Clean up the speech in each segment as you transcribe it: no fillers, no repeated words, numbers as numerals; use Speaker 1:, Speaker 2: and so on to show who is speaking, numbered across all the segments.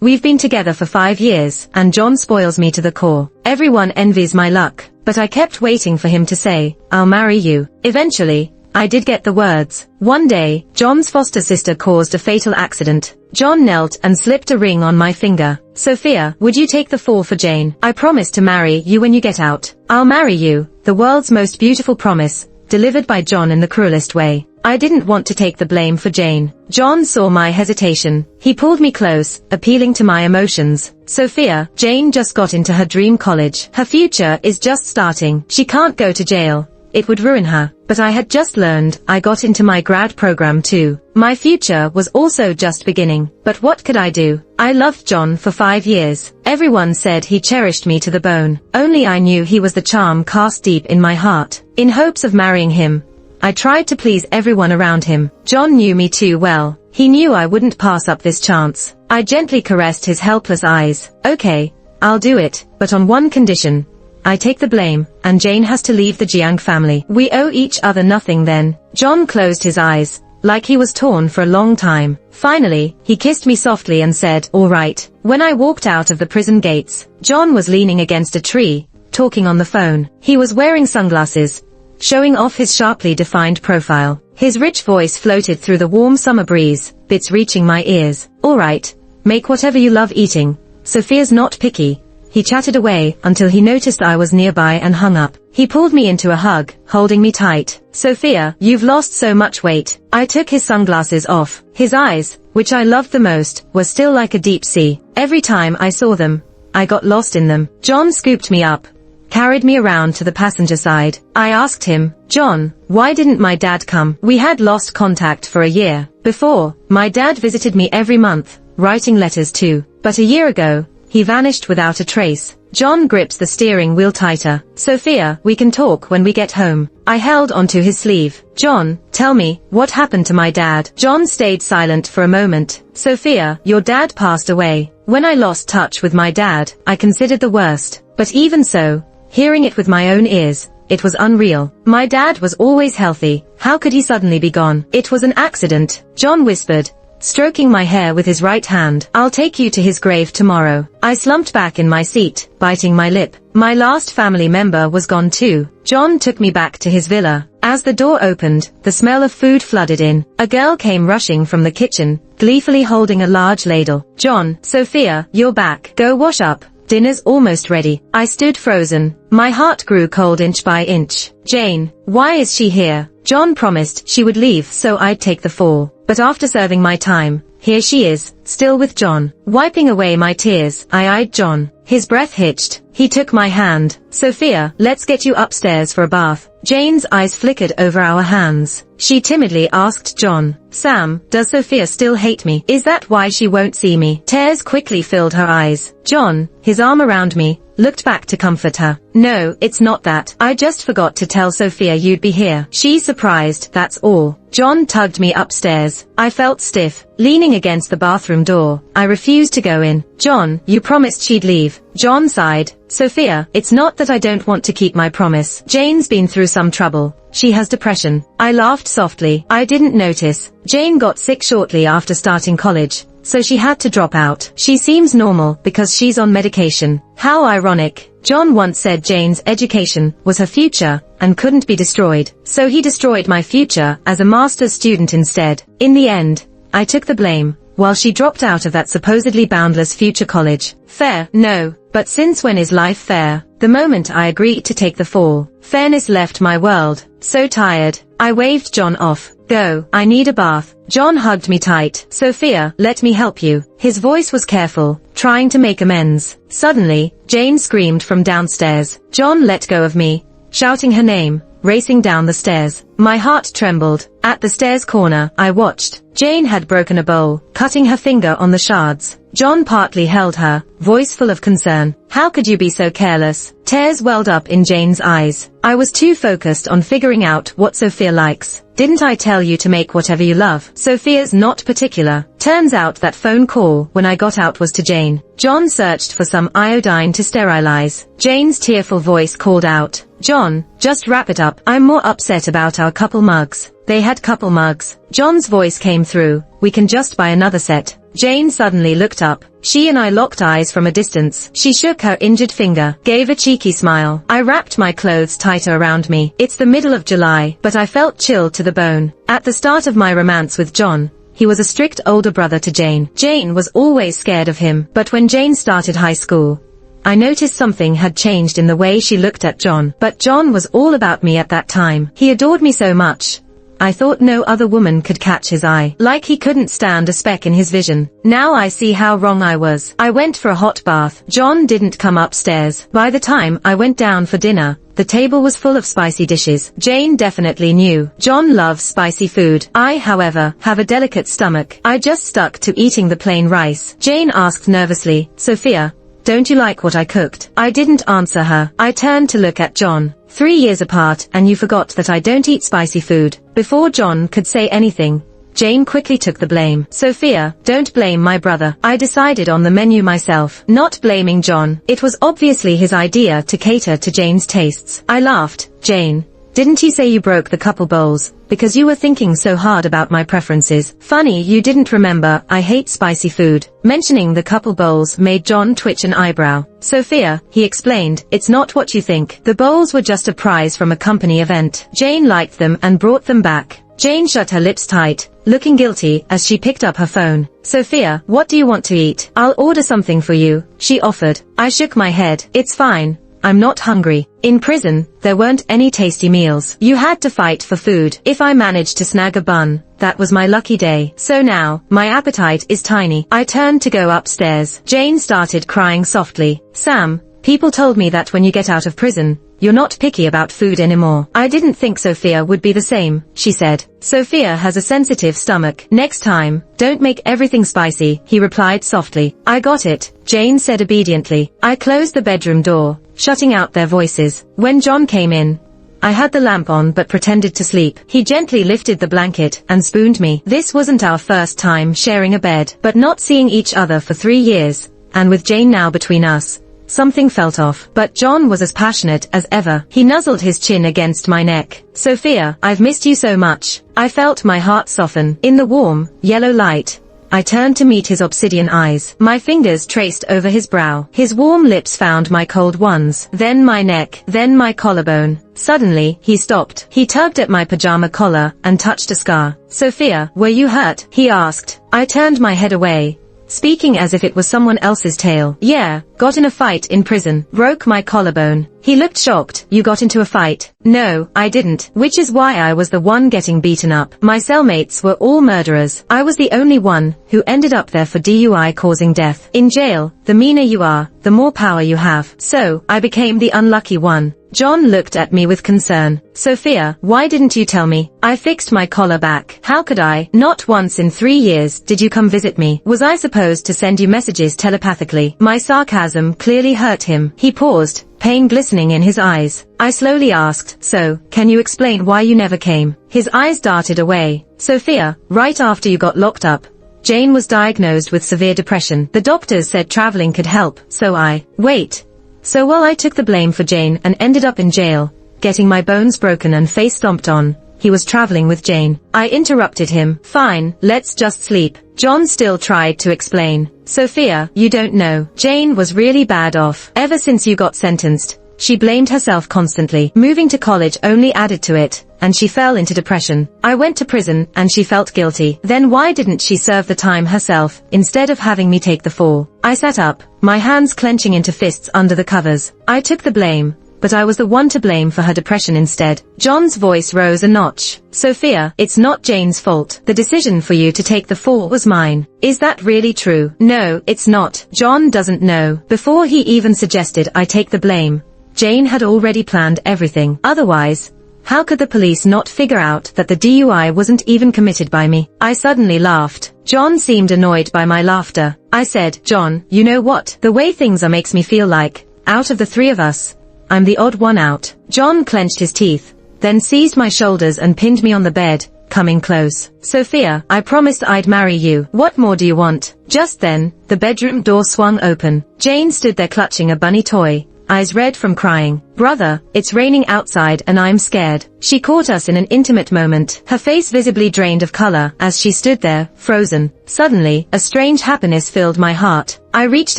Speaker 1: We've been together for 5 years, and John spoils me to the core. Everyone envies my luck, but I kept waiting for him to say, "I'll marry you." Eventually, I did get the words. One day, John's foster sister caused a fatal accident. John knelt and slipped a ring on my finger. "Sophia, would you take the fall for Jane? I promise to marry you when you get out." "I'll marry you," the world's most beautiful promise, delivered by John in the cruelest way. I didn't want to take the blame for Jane. John saw my hesitation. He pulled me close, appealing to my emotions. "Sophia, Jane just got into her dream college. Her future is just starting. She can't go to jail. It would ruin her." But I had just learned I got into my grad program too. My future was also just beginning. But what could I do? I loved John for 5 years. Everyone said he cherished me to the bone. Only I knew he was the charm cast deep in my heart. In hopes of marrying him, I tried to please everyone around him. John knew me too well. He knew I wouldn't pass up this chance. I gently caressed his helpless eyes. "Okay, I'll do it, but on one condition. I take the blame, and Jane has to leave the Jiang family. We owe each other nothing then." John closed his eyes, like he was torn for a long time. Finally, he kissed me softly and said, "All right." When I walked out of the prison gates, John was leaning against a tree, talking on the phone. He was wearing sunglasses, showing off his sharply defined profile. His rich voice floated through the warm summer breeze, bits reaching my ears. "All right, make whatever you love eating. Sophia's not picky." He chatted away until he noticed I was nearby and hung up. He pulled me into a hug, holding me tight. "Sophia, you've lost so much weight." I took his sunglasses off. His eyes, which I loved the most, were still like a deep sea. Every time I saw them, I got lost in them. John scooped me up, carried me around to the passenger side. I asked him, "John, why didn't my dad come?" We had lost contact for a year. Before, my dad visited me every month, writing letters too. But a year ago, he vanished without a trace. John gripped the steering wheel tighter. "Sophia, we can talk when we get home." I held onto his sleeve. "John, tell me, what happened to my dad?" John stayed silent for a moment. "Sophia, your dad passed away. When I lost touch with my dad, I considered the worst. But even so, hearing it with my own ears, it was unreal. My dad was always healthy. How could he suddenly be gone?" "It was an accident," John whispered, stroking my hair with his right hand. "I'll take you to his grave tomorrow." I slumped back in my seat, biting my lip. My last family member was gone too. John took me back to his villa. As the door opened, the smell of food flooded in. A girl came rushing from the kitchen, gleefully holding a large ladle. "John, Sophia, you're back. Go wash up. Dinner's almost ready." I stood frozen. My heart grew cold inch by inch. "Jane, why is she here?" John promised she would leave so I'd take the fall. But after serving my time, here she is, still with John. Wiping away my tears, I eyed John. His breath hitched. He took my hand. "Sophia, let's get you upstairs for a bath." Jane's eyes flickered over our hands. She timidly asked John, "Sam, does Sophia still hate me? Is that why she won't see me?" Tears quickly filled her eyes. John, his arm around me, looked back to comfort her. "No, it's not that. I just forgot to tell Sophia you'd be here. She's surprised, that's all." John tugged me upstairs. I felt stiff, leaning against the bathroom door. I refused to go in. "John, you promised she'd leave." John sighed. "Sophia, it's not that I don't want to keep my promise. Jane's been through some trouble. She has depression." I laughed softly. I didn't notice. Jane got sick shortly after starting college, so she had to drop out. She seems normal because she's on medication. How ironic. John once said Jane's education was her future and couldn't be destroyed. So he destroyed my future as a master's student instead. In the end, I took the blame, while she dropped out of that supposedly boundless future college. Fair? No. But since when is life fair? The moment I agreed to take the fall, fairness left my world. So tired, I waved John off. "Go, I need a bath." John hugged me tight. "Sophia, let me help you." His voice was careful, trying to make amends. Suddenly, Jane screamed from downstairs. John let go of me, shouting her name, racing down the stairs. My heart trembled. At the stairs corner, I watched. Jane had broken a bowl, cutting her finger on the shards. John partly held her, voice full of concern. "How could you be so careless?" Tears welled up in Jane's eyes. I was too focused on figuring out what Sophia likes. "Didn't I tell you to make whatever you love?" Sophia's not particular. Turns out that phone call when I got out was to Jane. John searched for some iodine to sterilize. Jane's tearful voice called out, "John, just wrap it up. I'm more upset about our couple mugs." They had couple mugs. John's voice came through. "We can just buy another set." Jane suddenly looked up. She and I locked eyes from a distance. She shook her injured finger, gave a cheeky smile. I wrapped my clothes tighter around me. It's the middle of July, but I felt chilled to the bone. At the start of my romance with John, he was a strict older brother to Jane. Jane was always scared of him, but when Jane started high school, I noticed something had changed in the way she looked at John. But John was all about me at that time. He adored me so much. I thought no other woman could catch his eye. Like he couldn't stand a speck in his vision. Now I see how wrong I was. I went for a hot bath. John didn't come upstairs. By the time I went down for dinner, the table was full of spicy dishes. Jane definitely knew. John loves spicy food. I, however, have a delicate stomach. I just stuck to eating the plain rice. Jane asked nervously, "Sophia, don't you like what I cooked?" I didn't answer her. I turned to look at John. 3 years apart, and you forgot that I don't eat spicy food. Before John could say anything, Jane quickly took the blame. "Sophia, don't blame my brother. I decided on the menu myself." Not blaming John. It was obviously his idea to cater to Jane's tastes. I laughed. "Jane, didn't he say you broke the couple bowls because you were thinking so hard about my preferences? Funny you didn't remember I hate spicy food." Mentioning the couple bowls made John twitch an eyebrow. "Sophia," he explained, "it's not what you think. The bowls were just a prize from a company event. Jane liked them and brought them back." Jane shut her lips tight, looking guilty as she picked up her phone. "Sophia, what do you want to eat? I'll order something for you," she offered. I shook my head. "It's fine. I'm not hungry." In prison, there weren't any tasty meals. You had to fight for food. If I managed to snag a bun, that was my lucky day. So now, my appetite is tiny. I turned to go upstairs. Jane started crying softly. "Sam, people told me that when you get out of prison, you're not picky about food anymore." I didn't think Sophia would be the same, she said. "Sophia has a sensitive stomach. Next time, don't make everything spicy," he replied softly. "I got it," Jane said obediently. I closed the bedroom door, shutting out their voices. When John came in, I had the lamp on but pretended to sleep. He gently lifted the blanket and spooned me. This wasn't our first time sharing a bed, but not seeing each other for 3 years, and with Jane now between us, something felt off. But John was as passionate as ever. He nuzzled his chin against my neck. "Sophia, I've missed you so much." I felt my heart soften. In the warm, yellow light, I turned to meet his obsidian eyes. My fingers traced over his brow. His warm lips found my cold ones, then my neck, then my collarbone. Suddenly, he stopped. He tugged at my pajama collar and touched a scar. "Sophia, were you hurt?" he asked. I turned my head away, speaking as if it was someone else's tale. "Yeah, got in a fight in prison. Broke my collarbone." He looked shocked. "You got into a fight?" "No, I didn't. Which is why I was the one getting beaten up. My cellmates were all murderers. I was the only one who ended up there for DUI causing death. In jail, the meaner you are, the more power you have. So, I became the unlucky one." John looked at me with concern. "Sophia, why didn't you tell me?" I fixed my collar back. "How could I? Not once in 3 years did you come visit me. Was I supposed to send you messages telepathically?" My sarcasm clearly hurt him. He paused, pain glistening in his eyes. I slowly asked, "So, can you explain why you never came?" His eyes darted away. "Sophia, right after you got locked up, Jane was diagnosed with severe depression. The doctors said traveling could help, so Wait. So while I took the blame for Jane and ended up in jail, getting my bones broken and face stomped on, he was traveling with Jane." I interrupted him. "Fine, let's just sleep." John still tried to explain. "Sophia, you don't know. Jane was really bad off. Ever since you got sentenced, she blamed herself constantly. Moving to college only added to it, and she fell into depression. I went to prison, and she felt guilty. Then why didn't she serve the time herself, instead of having me take the fall?" I sat up, my hands clenching into fists under the covers. I took the blame, but I was the one to blame for her depression instead. John's voice rose a notch. "Sophia, it's not Jane's fault. The decision for you to take the fall was mine." "Is that really true?" "No, it's not." John doesn't know. Before he even suggested I take the blame, Jane had already planned everything. Otherwise, how could the police not figure out that the DUI wasn't even committed by me? I suddenly laughed. John seemed annoyed by my laughter. I said, "John, you know what? The way things are makes me feel like, out of the 3 of us, I'm the odd one out." John clenched his teeth, then seized my shoulders and pinned me on the bed, coming close. "Sophia, I promised I'd marry you. What more do you want?" Just then, the bedroom door swung open. Jane stood there clutching a bunny toy, eyes red from crying. Brother, it's raining outside and I'm scared. She caught us in an intimate moment, her face visibly drained of color as she stood there, frozen. Suddenly, a strange happiness filled my heart. I reached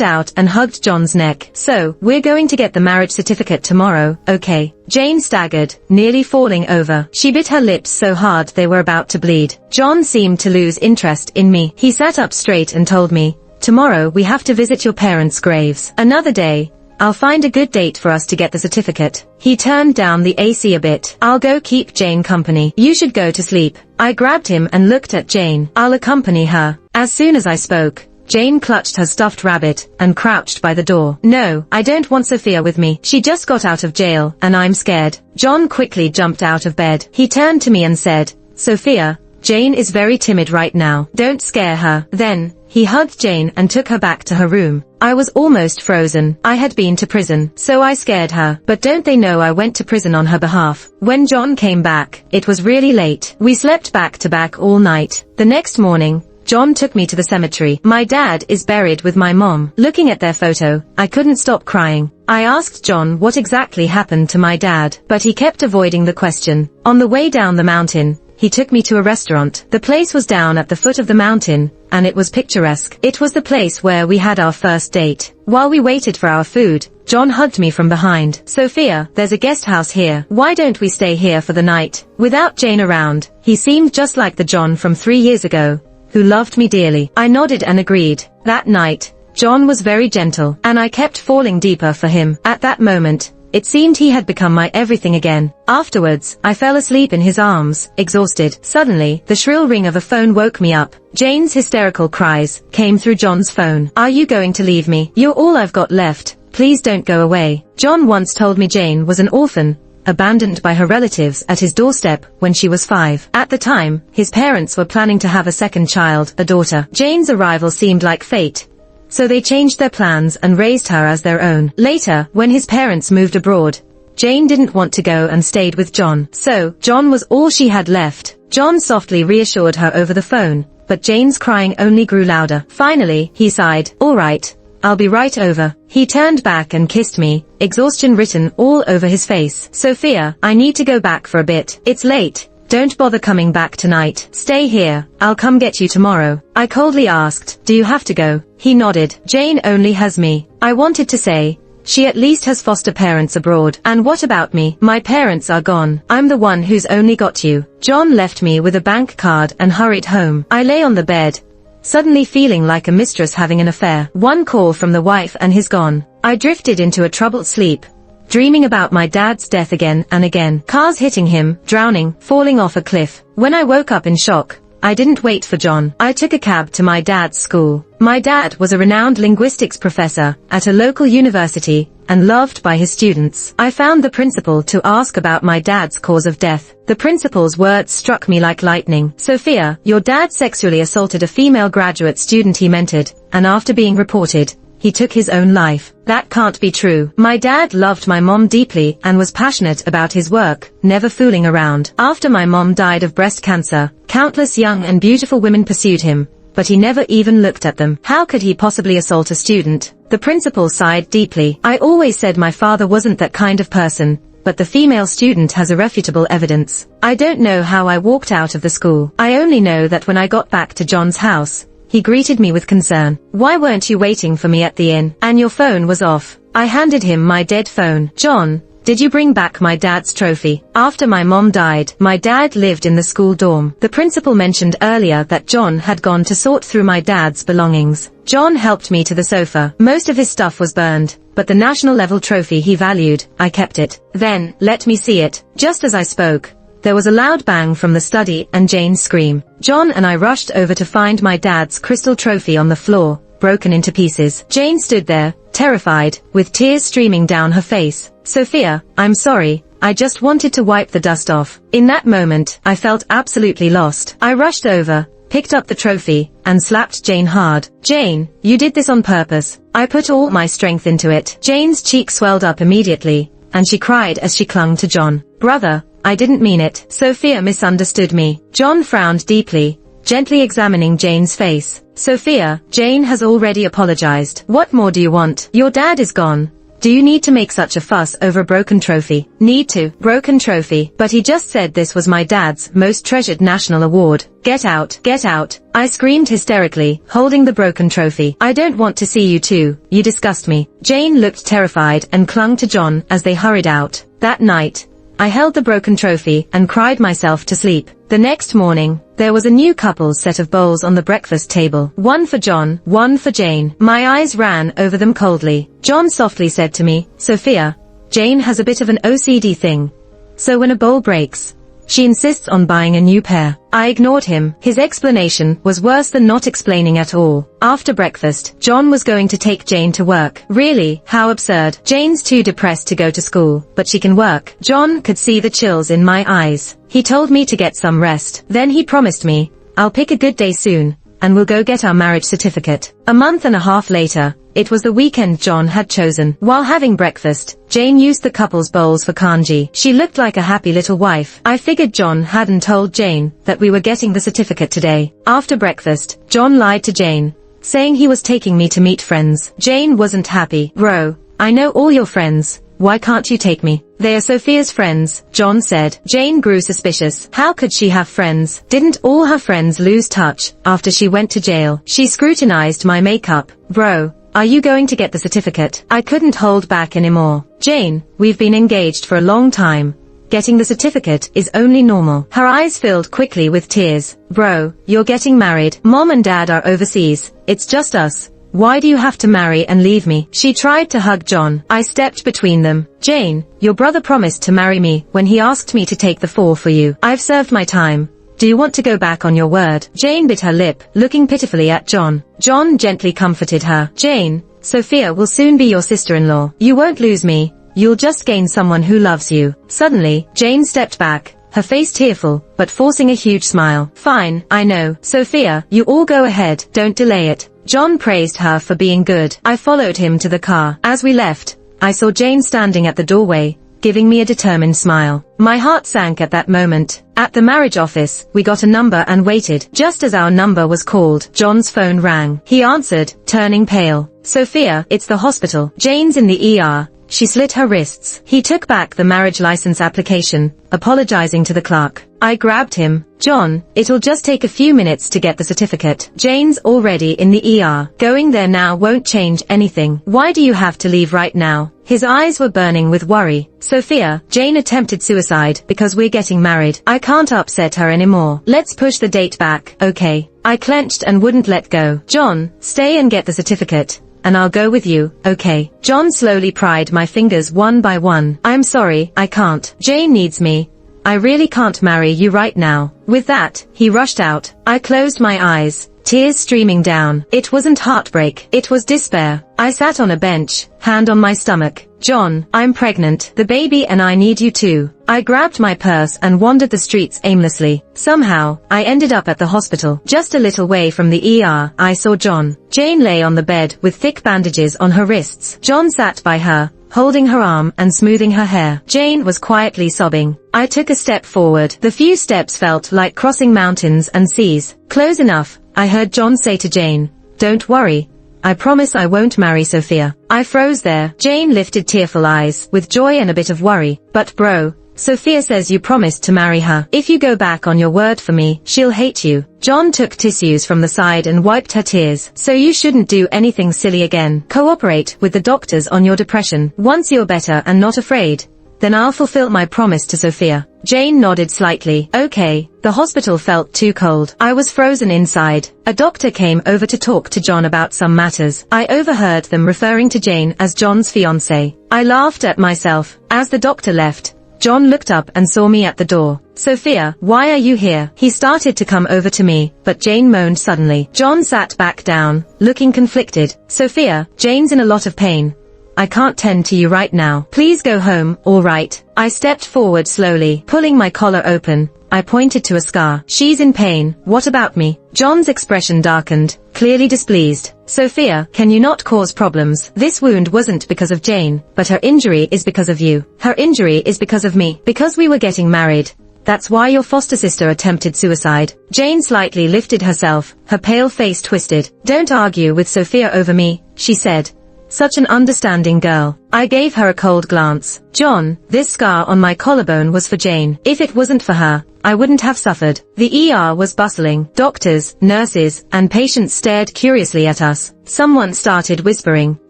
Speaker 1: out and hugged John's neck. So, we're going to get the marriage certificate tomorrow, okay? Jane staggered, nearly falling over. She bit her lips so hard they were about to bleed. John seemed to lose interest in me. He sat up straight and told me, tomorrow we have to visit your parents' graves. Another day, I'll find a good date for us to get the certificate. He turned down the AC a bit. I'll go keep Jane company. You should go to sleep. I grabbed him and looked at Jane. I'll accompany her. As soon as I spoke, Jane clutched her stuffed rabbit and crouched by the door. No, I don't want Sophia with me. She just got out of jail, and I'm scared. John quickly jumped out of bed. He turned to me and said, Sophia, Jane is very timid right now. Don't scare her. Then, he hugged Jane and took her back to her room. I was almost frozen. I had been to prison, so I scared her. But don't they know I went to prison on her behalf? When John came back, it was really late. We slept back to back all night. The next morning, John took me to the cemetery. My dad is buried with my mom. Looking at their photo, I couldn't stop crying. I asked John what exactly happened to my dad, but he kept avoiding the question. On the way down the mountain, he took me to a restaurant. The place was down at the foot of the mountain, and it was picturesque. It was the place where we had our first date. While we waited for our food, John hugged me from behind. Sophia, there's a guest house here. Why don't we stay here for the night? Without Jane around, he seemed just like the John from 3 years ago, who loved me dearly. I nodded and agreed. That night, John was very gentle, and I kept falling deeper for him. At that moment, it seemed he had become my everything again. Afterwards, I fell asleep in his arms, exhausted. Suddenly, the shrill ring of a phone woke me up. Jane's hysterical cries came through John's phone. Are you going to leave me? You're all I've got left. Please don't go away. John once told me Jane was an orphan, abandoned by her relatives at his doorstep when she was 5. At the time, his parents were planning to have a second child, a daughter. Jane's arrival seemed like fate, so they changed their plans and raised her as their own. Later, when his parents moved abroad, Jane didn't want to go and stayed with John. So, John was all she had left. John softly reassured her over the phone, but Jane's crying only grew louder. Finally, he sighed. All right, I'll be right over. He turned back and kissed me, exhaustion written all over his face. Sophia, I need to go back for a bit. It's late. Don't bother coming back tonight. Stay here. I'll come get you tomorrow. I coldly asked, do you have to go? He nodded. Jane only has me. I wanted to say, she at least has foster parents abroad. And what about me? My parents are gone. I'm the one who's only got you. John left me with a bank card and hurried home. I lay on the bed, suddenly feeling like a mistress having an affair. One call from the wife and he's gone. I drifted into a troubled sleep, dreaming about my dad's death again and again. Cars hitting him, drowning, falling off a cliff. When I woke up in shock, I didn't wait for John. I took a cab to my dad's school. My dad was a renowned linguistics professor at a local university and loved by his students. I found the principal to ask about my dad's cause of death. The principal's words struck me like lightning. Sophia, your dad sexually assaulted a female graduate student he mentored, and after being reported, he took his own life. That can't be true. My dad loved my mom deeply and was passionate about his work, never fooling around. After my mom died of breast cancer, countless young and beautiful women pursued him, but he never even looked at them. How could he possibly assault a student? The principal sighed deeply. I always said my father wasn't that kind of person, but the female student has irrefutable evidence. I don't know how I walked out of the school. I only know that when I got back to John's house, he greeted me with concern. Why weren't you waiting for me at the inn? And your phone was off. I handed him my dead phone. John, did you bring back my dad's trophy? After my mom died, my dad lived in the school dorm. The principal mentioned earlier that John had gone to sort through my dad's belongings. John helped me to the sofa. Most of his stuff was burned, but the national level trophy he valued, I kept it. Then, let me see it. Just as I spoke, there was a loud bang from the study and Jane's scream. John and I rushed over to find my dad's crystal trophy on the floor, broken into pieces. Jane stood there, terrified, with tears streaming down her face. Sophia, I'm sorry, I just wanted to wipe the dust off. In that moment, I felt absolutely lost. I rushed over, picked up the trophy, and slapped Jane hard. Jane, you did this on purpose. I put all my strength into it. Jane's cheek swelled up immediately, and she cried as she clung to John. Brother, I didn't mean it. Sophia misunderstood me. John frowned deeply, gently examining Jane's face. Sophia, Jane has already apologized. What more do you want? Your dad is gone, Do you need to make such a fuss over a broken trophy? Need to? Broken trophy? But he just said this was my dad's most treasured national award. Get out, get out. I screamed hysterically, holding the broken trophy. I don't want to see you too. You disgust me. Jane looked terrified and clung to John as they hurried out. That night, I held the broken trophy and cried myself to sleep. The next morning, there was a new couple's set of bowls on the breakfast table. One for John, one for Jane. My eyes ran over them coldly. John softly said to me, Sophia, Jane has a bit of an OCD thing. So when a bowl breaks, she insists on buying a new pair. I ignored him. His explanation was worse than not explaining at all. After breakfast, John was going to take Jane to work. Really? How absurd. Jane's too depressed to go to school, but she can work. John could see the chills in my eyes. He told me to get some rest. Then he promised me, I'll pick a good day soon, and we'll go get our marriage certificate. A month and a half later, it was the weekend John had chosen. While having breakfast, Jane used the couple's bowls for kanji. She looked like a happy little wife. I figured John hadn't told Jane that we were getting the certificate today. After breakfast, John lied to Jane, saying he was taking me to meet friends. Jane wasn't happy. Bro, I know all your friends. Why can't you take me? They are Sophia's friends, John said. Jane grew suspicious. How could she have friends? Didn't all her friends lose touch after she went to jail? She scrutinized my makeup. Bro, are you going to get the certificate? I couldn't hold back anymore. Jane, we've been engaged for a long time. Getting the certificate is only normal. Her eyes filled quickly with tears. Bro, you're getting married. Mom and Dad are overseas. It's just us. Why do you have to marry and leave me? She tried to hug John. I stepped between them. Jane, your brother promised to marry me when he asked me to take the fall for you. I've served my time. Do you want to go back on your word? Jane bit her lip, looking pitifully at John. John gently comforted her. Jane, Sophia will soon be your sister-in-law. You won't lose me. You'll just gain someone who loves you. Suddenly, Jane stepped back, her face tearful, but forcing a huge smile. Fine, I know. Sophia, you all go ahead, don't delay it. John praised her for being good. I followed him to the car. As we left, I saw Jane standing at the doorway, giving me a determined smile. My heart sank at that moment. At the marriage office, we got a number and waited. Just as our number was called, John's phone rang. He answered, turning pale. Sophia, it's the hospital. Jane's in the ER. She slit her wrists. He took back the marriage license application, apologizing to the clerk. I grabbed him. John, it'll just take a few minutes to get the certificate. Jane's already in the ER. Going there now won't change anything. Why do you have to leave right now? His eyes were burning with worry. Sophia, Jane attempted suicide because we're getting married. I can't upset her anymore. Let's push the date back, okay? I clenched and wouldn't let go. John, stay and get the certificate. And I'll go with you, okay? John slowly pried my fingers one by one. I'm sorry, I can't. Jane needs me. I really can't marry you right now. With that, he rushed out. I closed my eyes, tears streaming down. It wasn't heartbreak, it was despair. I sat on a bench, hand on my stomach. John, I'm pregnant. The baby and I need you too. I grabbed my purse and wandered the streets aimlessly. Somehow, I ended up at the hospital. Just a little way from the ER, I saw John. Jane lay on the bed with thick bandages on her wrists. John sat by her, holding her arm and smoothing her hair. Jane was quietly sobbing. I took a step forward. The few steps felt like crossing mountains and seas. Close enough, I heard John say to Jane. Don't worry. I promise I won't marry Sophia. I froze there. Jane lifted tearful eyes, with joy and a bit of worry. But bro, Sophia says you promised to marry her. If you go back on your word for me, she'll hate you. John took tissues from the side and wiped her tears. So you shouldn't do anything silly again. Cooperate with the doctors on your depression. Once you're better and not afraid, then I'll fulfill my promise to Sophia. Jane nodded slightly. Okay. The hospital felt too cold. I was frozen inside. A doctor came over to talk to John about some matters. I overheard them referring to Jane as John's fiancée. I laughed at myself. As the doctor left, John looked up and saw me at the door. Sophia, why are you here? He started to come over to me, but Jane moaned suddenly. John sat back down, looking conflicted. Sophia, Jane's in a lot of pain. I can't tend to you right now. Please go home, all right? I stepped forward slowly, pulling my collar open. I pointed to a scar. She's in pain. What about me? John's expression darkened, clearly displeased. Sophia, can you not cause problems? This wound wasn't because of Jane, but her injury is because of you. Her injury is because of me. Because we were getting married. That's why your foster sister attempted suicide. Jane slightly lifted herself, her pale face twisted. Don't argue with Sophia over me, she said. such an understanding girl. I gave her a cold glance. John, this scar on my collarbone was for Jane. If it wasn't for her, I wouldn't have suffered. The ER was bustling. Doctors, nurses, and patients stared curiously at us. Someone started whispering.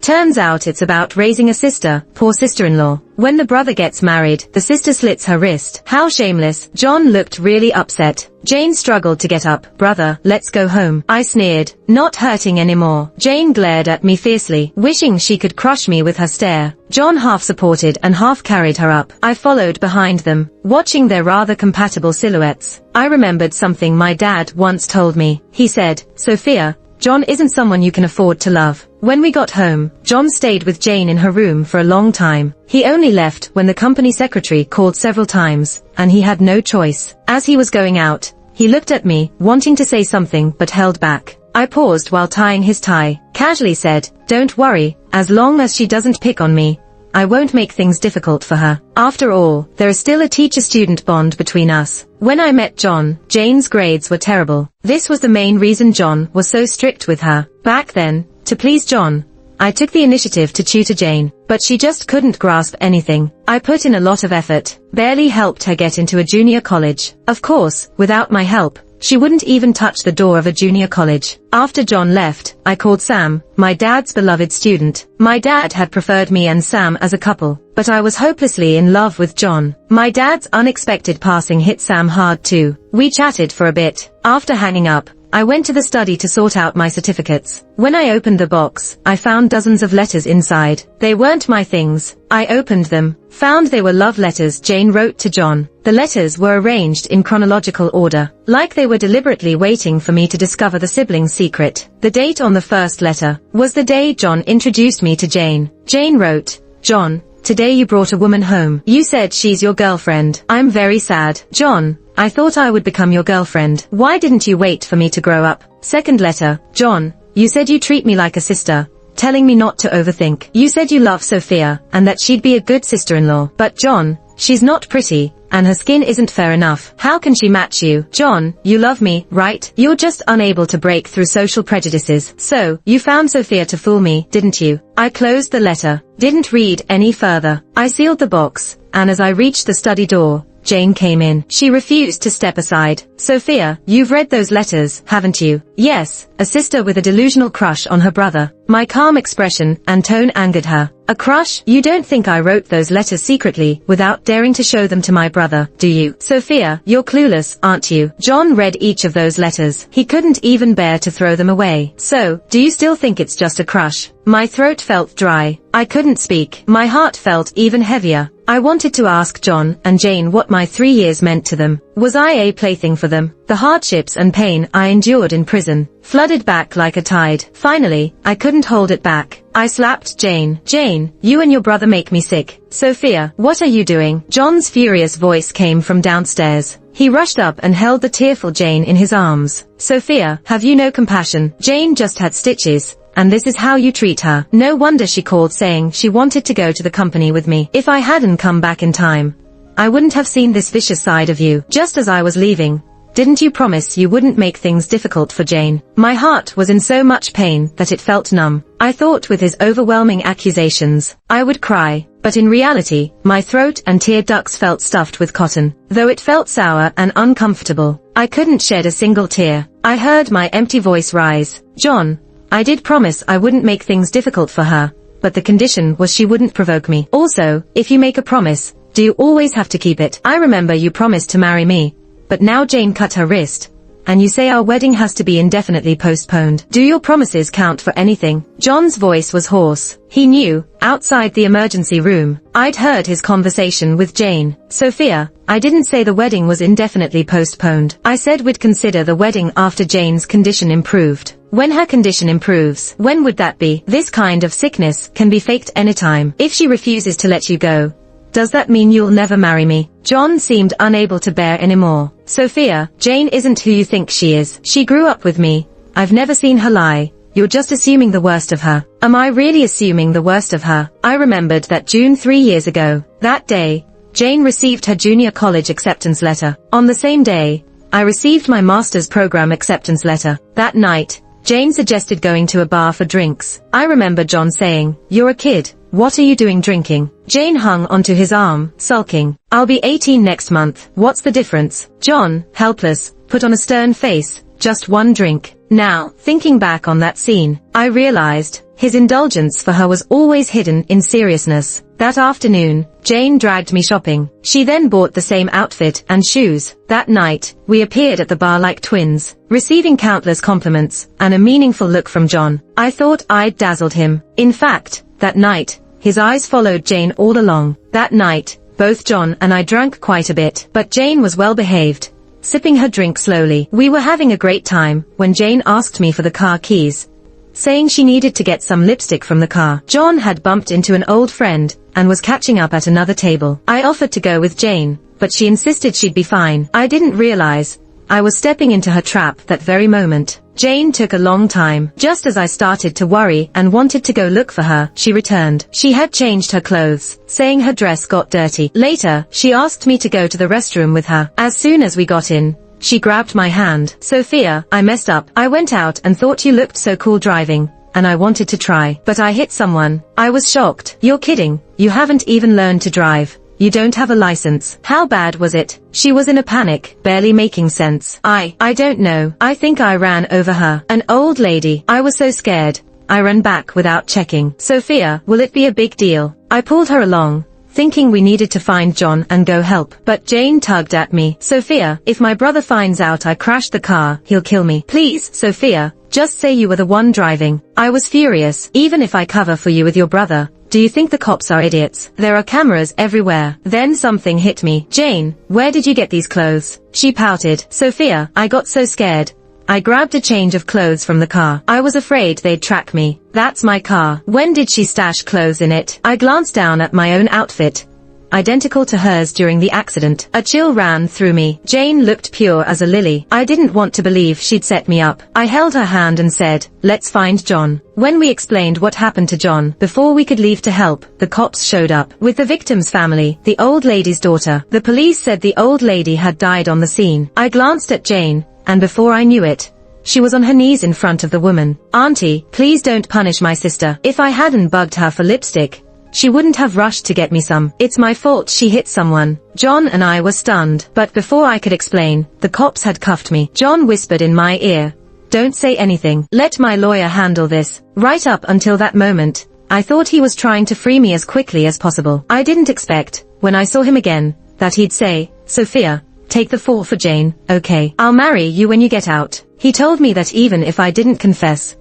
Speaker 1: Turns out it's about raising a sister, poor sister-in-law. When the brother gets married, the sister slits her wrist. How shameless. John looked really upset. Jane struggled to get up. Brother, let's go home. I sneered. Not hurting anymore. Jane glared at me fiercely, wishing she could crush me with her stare. John half supported and half carried her up. I followed behind them, watching their rather compatible silhouettes. I remembered something my dad once told me. He said, Sophia, John isn't someone you can afford to love. When we got home, John stayed with Jane in her room for a long time. He only left when the company secretary called several times, and he had no choice. As he was going out, he looked at me, wanting to say something but held back. I paused while tying his tie, casually said, don't worry, as long as she doesn't pick on me, I won't make things difficult for her. After all, there is still a teacher-student bond between us. When I met John, Jane's grades were terrible. This was the main reason John was so strict with her. Back then, to please John, I took the initiative to tutor Jane, but she just couldn't grasp anything. I put in a lot of effort, barely helped her get into a junior college. Of course, without my help, she wouldn't even touch the door of a junior college. After John left, I called Sam, my dad's beloved student. My dad had preferred me and Sam as a couple, but I was hopelessly in love with John. My dad's unexpected passing hit Sam hard too. We chatted for a bit. After hanging up, I went to the study to sort out my certificates. When I opened the box, I found dozens of letters inside. They weren't my things. I opened them, found they were love letters Jane wrote to John. The letters were arranged in chronological order, like they were deliberately waiting for me to discover the sibling's secret. The date on the first letter was the day John introduced me to Jane. Jane wrote, John, today you brought a woman home. You said she's your girlfriend. I'm very sad. John, I thought I would become your girlfriend. Why didn't you wait for me to grow up? Second letter, John, you said you treat me like a sister, telling me not to overthink. You said you love Sophia, and that she'd be a good sister-in-law. But John, she's not pretty, and her skin isn't fair enough. How can she match you? John, you love me, right? You're just unable to break through social prejudices. So, you found Sophia to fool me, didn't you? I closed the letter, didn't read any further. I sealed the box, and as I reached the study door, Jane came in. She refused to step aside. Sophia, you've read those letters, haven't you? Yes, a sister with a delusional crush on her brother. My calm expression and tone angered her. A crush? You don't think I wrote those letters secretly, without daring to show them to my brother, do you? Sophia, you're clueless, aren't you? John read each of those letters. He couldn't even bear to throw them away. So, do you still think it's just a crush? My throat felt dry. I couldn't speak. My heart felt even heavier. I wanted to ask John and Jane what my 3 years meant to them. Was I a plaything for them? The hardships and pain I endured in prison flooded back like a tide. Finally, I couldn't hold it back. I slapped Jane. Jane, you and your brother make me sick. Sophia, what are you doing? John's furious voice came from downstairs. He rushed up and held the tearful Jane in his arms. Sophia, have you no compassion? Jane just had stitches, and this is how you treat her. No wonder she called saying she wanted to go to the company with me. If I hadn't come back in time, I wouldn't have seen this vicious side of you. Just as I was leaving, didn't you promise you wouldn't make things difficult for Jane? My heart was in so much pain that it felt numb. I thought with his overwhelming accusations, I would cry, but in reality, my throat and tear ducts felt stuffed with cotton. Though it felt sour and uncomfortable, I couldn't shed a single tear. I heard my empty voice rise. John, I did promise I wouldn't make things difficult for her, but the condition was she wouldn't provoke me. Also, if you make a promise, do you always have to keep it? I remember you promised to marry me, but now Jane cut her wrist, and you say our wedding has to be indefinitely postponed. Do your promises count for anything? John's voice was hoarse. He knew, outside the emergency room, I'd heard his conversation with Jane. Sophia, I didn't say the wedding was indefinitely postponed. I said we'd consider the wedding after Jane's condition improved. When her condition improves, when would that be? This kind of sickness can be faked anytime. If she refuses to let you go, does that mean you'll never marry me? John seemed unable to bear anymore. Sophia, Jane isn't who you think she is. She grew up with me. I've never seen her lie. You're just assuming the worst of her. Am I really assuming the worst of her? I remembered that June 3 years ago. That day, Jane received her junior college acceptance letter. On the same day, I received my master's program acceptance letter. That night, Jane suggested going to a bar for drinks. I remember John saying, "You're a kid. What are you doing drinking?" Jane hung onto his arm, sulking. "I'll be 18 next month. What's the difference?" John, helpless, put on a stern face. "Just one drink." Now, thinking back on that scene, I realized his indulgence for her was always hidden in seriousness. That afternoon, Jane dragged me shopping. She then bought the same outfit and shoes. That night, we appeared at the bar like twins, receiving countless compliments and a meaningful look from John. I thought I'd dazzled him. In fact, that night, his eyes followed Jane all along. That night, both John and I drank quite a bit, but Jane was well behaved, sipping her drink slowly. We were having a great time when Jane asked me for the car keys, saying she needed to get some lipstick from the car. John had bumped into an old friend and was catching up at another table. I offered to go with Jane, but she insisted she'd be fine. I didn't realize I was stepping into her trap that very moment. Jane took a long time. Just as I started to worry and wanted to go look for her, she returned. She had changed her clothes, saying her dress got dirty. Later, she asked me to go to the restroom with her. As soon as we got in, she grabbed my hand. "Sophia, I messed up. I went out and thought you looked so cool driving, and I wanted to try. But I hit someone." I was shocked. "You're kidding. You haven't even learned to drive. You don't have a license." "How bad was it?" She was in a panic, barely making sense. I don't know. I think I ran over her. An old lady. I was so scared. I ran back without checking. "Sophia, will it be a big deal?" I pulled her along, thinking we needed to find John and go help. But Jane tugged at me. "Sophia, if my brother finds out I crashed the car, he'll kill me. Please, Sophia, just say you were the one driving." I was furious. "Even if I cover for you with your brother, do you think the cops are idiots? There are cameras everywhere." Then something hit me. "Jane, where did you get these clothes?" She pouted. "Sophia, I got so scared. I grabbed a change of clothes from the car. I was afraid they'd track me." "That's my car. When did she stash clothes in it?" I glanced down at my own outfit, identical to hers during the accident. A chill ran through me. Jane looked pure as a lily. I didn't want to believe she'd set me up. I held her hand and said, "Let's find John." When we explained what happened to John, before we could leave to help, the cops showed up. With the victim's family, the old lady's daughter. The police said the old lady had died on the scene. I glanced at Jane, and before I knew it, she was on her knees in front of the woman. "Auntie, please don't punish my sister. If I hadn't bugged her for lipstick, she wouldn't have rushed to get me some. It's my fault she hit someone." John and I were stunned, but before I could explain, the cops had cuffed me. John whispered in my ear, "Don't say anything. Let my lawyer handle this." Right up until that moment, I thought he was trying to free me as quickly as possible. I didn't expect, when I saw him again, that he'd say, "Sophia, take the fall for Jane, okay? I'll marry you when you get out." He told me that even if I didn't confess,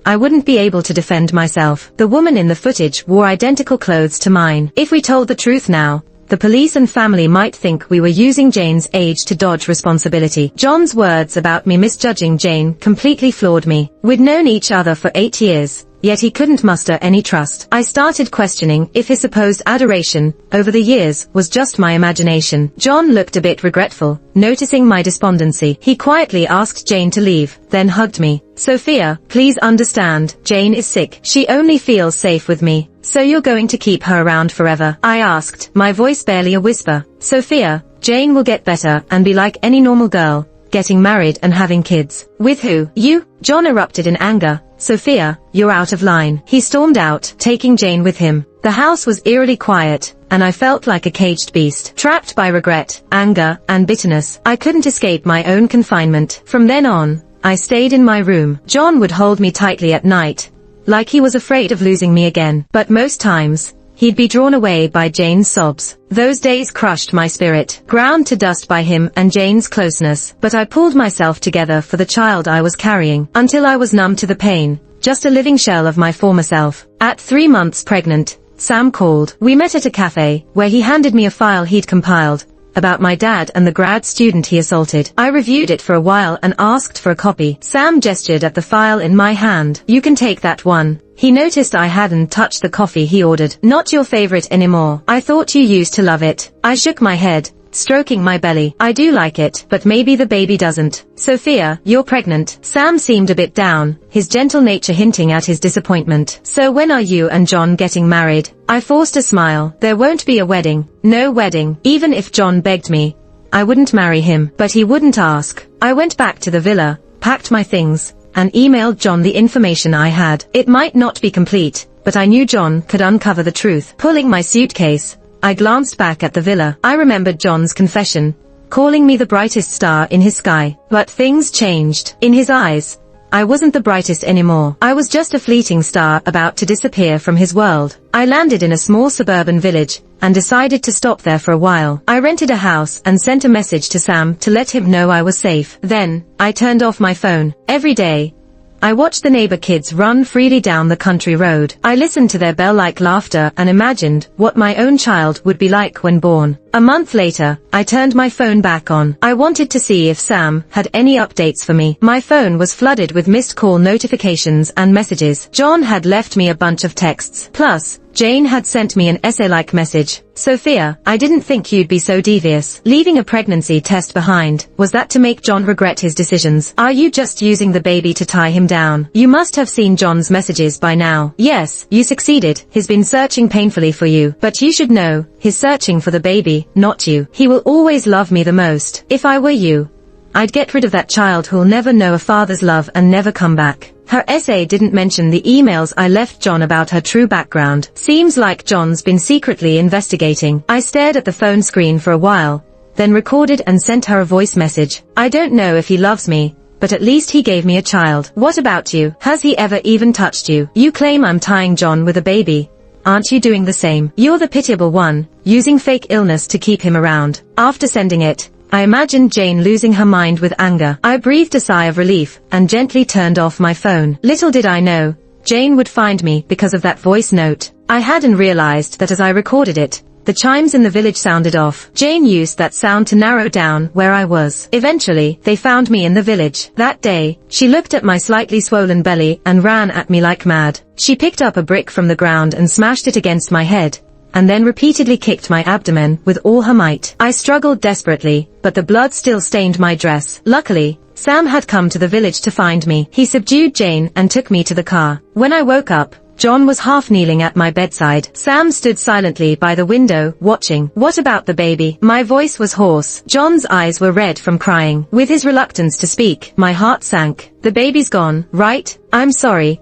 Speaker 1: I wouldn't be able to defend myself. The woman in the footage wore identical clothes to mine. If we told the truth now, the police and family might think we were using Jane's age to dodge responsibility. John's words about me misjudging Jane completely floored me. We'd known each other for 8 years, yet he couldn't muster any trust. I started questioning if his supposed adoration over the years was just my imagination. John looked a bit regretful, noticing my despondency. He quietly asked Jane to leave, then hugged me. "Sophia, please understand, Jane is sick. She only feels safe with me. So you're going to keep her around forever?" I asked, my voice barely a whisper. "Sophia, Jane will get better and be like any normal girl, getting married and having kids." "With who?" "You." John erupted in anger. "Sophia, you're out of line." He stormed out, taking Jane with him. The house was eerily quiet, and I felt like a caged beast, trapped by regret, anger, and bitterness. I couldn't escape my own confinement. From then on, I stayed in my room. John would hold me tightly at night, like he was afraid of losing me again. But most times, he'd be drawn away by Jane's sobs. Those days crushed my spirit, ground to dust by him and Jane's closeness. But I pulled myself together for the child I was carrying, until I was numb to the pain, just a living shell of my former self. At 3 months pregnant, Sam called. We met at a cafe, where he handed me a file he'd compiled about my dad and the grad student he assaulted. I reviewed it for a while and asked for a copy. Sam gestured at the file in my hand. "You can take that one." He noticed I hadn't touched the coffee he ordered. "Not your favorite anymore. I thought you used to love it." I shook my head, stroking my belly. "I do like it, but maybe the baby doesn't." "Sophia, you're pregnant." Sam seemed a bit down, his gentle nature hinting at his disappointment. "So when are you and John getting married?" I forced a smile. "There won't be a wedding." "No wedding." Even if John begged me, I wouldn't marry him. But he wouldn't ask. I went back to the villa, packed my things, and emailed John the information I had. It might not be complete, but I knew John could uncover the truth. Pulling my suitcase, I glanced back at the villa. I remembered John's confession, calling me the brightest star in his sky. But things changed. In his eyes, I wasn't the brightest anymore. I was just a fleeting star about to disappear from his world. I landed in a small suburban village, and decided to stop there for a while. I rented a house and sent a message to Sam to let him know I was safe. Then, I turned off my phone. Every day, I watched the neighbor kids run freely down the country road. I listened to their bell-like laughter and imagined what my own child would be like when born. A month later, I turned my phone back on. I wanted to see if Sam had any updates for me. My phone was flooded with missed call notifications and messages. John had left me a bunch of texts. Plus, Jane had sent me an essay-like message. Sophia, I didn't think you'd be so devious. Leaving a pregnancy test behind, was that to make John regret his decisions? Are you just using the baby to tie him down? You must have seen John's messages by now. Yes, you succeeded. He's been searching painfully for you. But you should know, he's searching for the baby, not you. He will always love me the most. If I were you, I'd get rid of that child who'll never know a father's love and never come back. Her essay didn't mention the emails I left John about her true background. Seems like John's been secretly investigating. I stared at the phone screen for a while, then recorded and sent her a voice message. I don't know if he loves me, but at least he gave me a child. What about you? Has he ever even touched you? You claim I'm tying John with a baby. Aren't you doing the same? You're the pitiable one, using fake illness to keep him around. After sending it, I imagined Jane losing her mind with anger. I breathed a sigh of relief, and gently turned off my phone. Little did I know, Jane would find me because of that voice note. I hadn't realized that as I recorded it, the chimes in the village sounded off. Jane used that sound to narrow down where I was. Eventually, they found me in the village. That day, she looked at my slightly swollen belly and ran at me like mad. She picked up a brick from the ground and smashed it against my head, and then repeatedly kicked my abdomen with all her might. I struggled desperately, but the blood still stained my dress. Luckily, Sam had come to the village to find me. He subdued Jane and took me to the car. When I woke up, John was half kneeling at my bedside. Sam stood silently by the window, watching. What about the baby? My voice was hoarse. John's eyes were red from crying. With his reluctance to speak, my heart sank. The baby's gone, right? I'm sorry,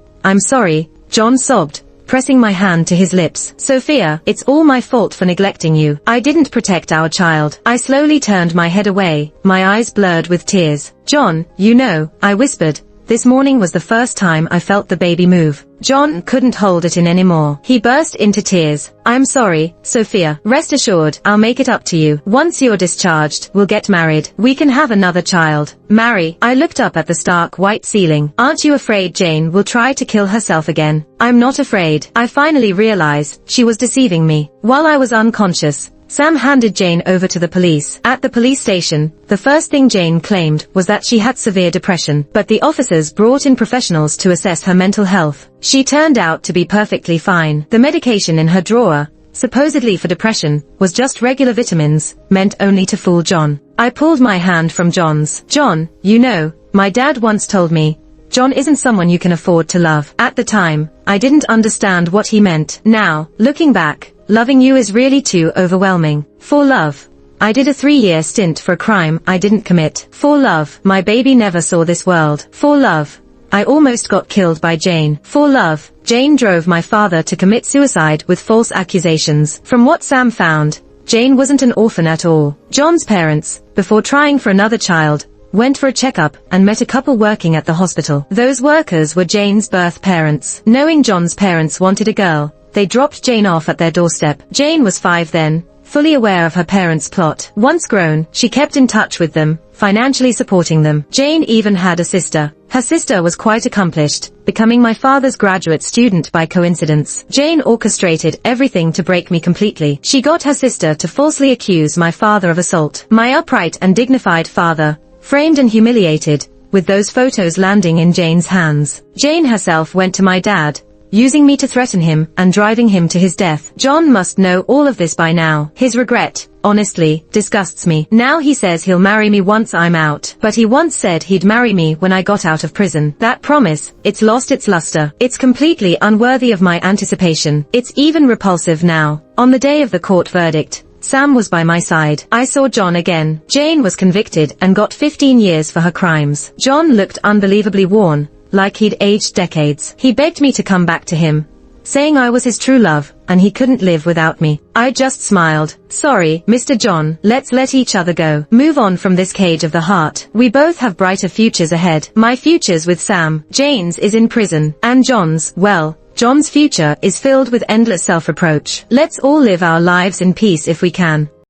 Speaker 1: John sobbed, pressing my hand to his lips. Sophia, it's all my fault for neglecting you. I didn't protect our child. I slowly turned my head away, my eyes blurred with tears. John, you know, I whispered, this morning was the first time I felt the baby move. John couldn't hold it in anymore. He burst into tears. I'm sorry, Sophia. Rest assured, I'll make it up to you. Once you're discharged, we'll get married. We can have another child. Marry. I looked up at the stark white ceiling. Aren't you afraid Jane will try to kill herself again? I'm not afraid. I finally realized she was deceiving me. While I was unconscious, Sam handed Jane over to the police. At the police station, the first thing Jane claimed was that she had severe depression, but the officers brought in professionals to assess her mental health. She turned out to be perfectly fine. The medication in her drawer, supposedly for depression, was just regular vitamins, meant only to fool John. I pulled my hand from John's. John, you know, my dad once told me, John isn't someone you can afford to love. At the time, I didn't understand what he meant. Now, looking back, loving you is really too overwhelming. For love, I did a 3-year stint for a crime I didn't commit. For love, my baby never saw this world. For love, I almost got killed by Jane. For love, Jane drove my father to commit suicide with false accusations. From what Sam found, Jane wasn't an orphan at all. John's parents, before trying for another child, went for a checkup and met a couple working at the hospital. Those workers were Jane's birth parents. Knowing John's parents wanted a girl, they dropped Jane off at their doorstep. Jane was 5 then, fully aware of her parents' plot. Once grown, she kept in touch with them, financially supporting them. Jane even had a sister. Her sister was quite accomplished, becoming my father's graduate student by coincidence. Jane orchestrated everything to break me completely. She got her sister to falsely accuse my father of assault. My upright and dignified father, framed and humiliated, with those photos landing in Jane's hands. Jane herself went to my dad, using me to threaten him and driving him to his death. John must know all of this by now. His regret, honestly, disgusts me. Now he says he'll marry me once I'm out. But he once said he'd marry me when I got out of prison. That promise, it's lost its luster. It's completely unworthy of my anticipation. It's even repulsive now. On the day of the court verdict, Sam was by my side. I saw John again. Jane was convicted and got 15 years for her crimes. John looked unbelievably worn, like he'd aged decades. He begged me to come back to him, saying I was his true love, and he couldn't live without me. I just smiled. Sorry, Mr. John, let's let each other go. Move on from this cage of the heart. We both have brighter futures ahead. My future's with Sam. Jane's is in prison. And John's, well, John's future is filled with endless self-reproach. Let's all live our lives in peace if we can.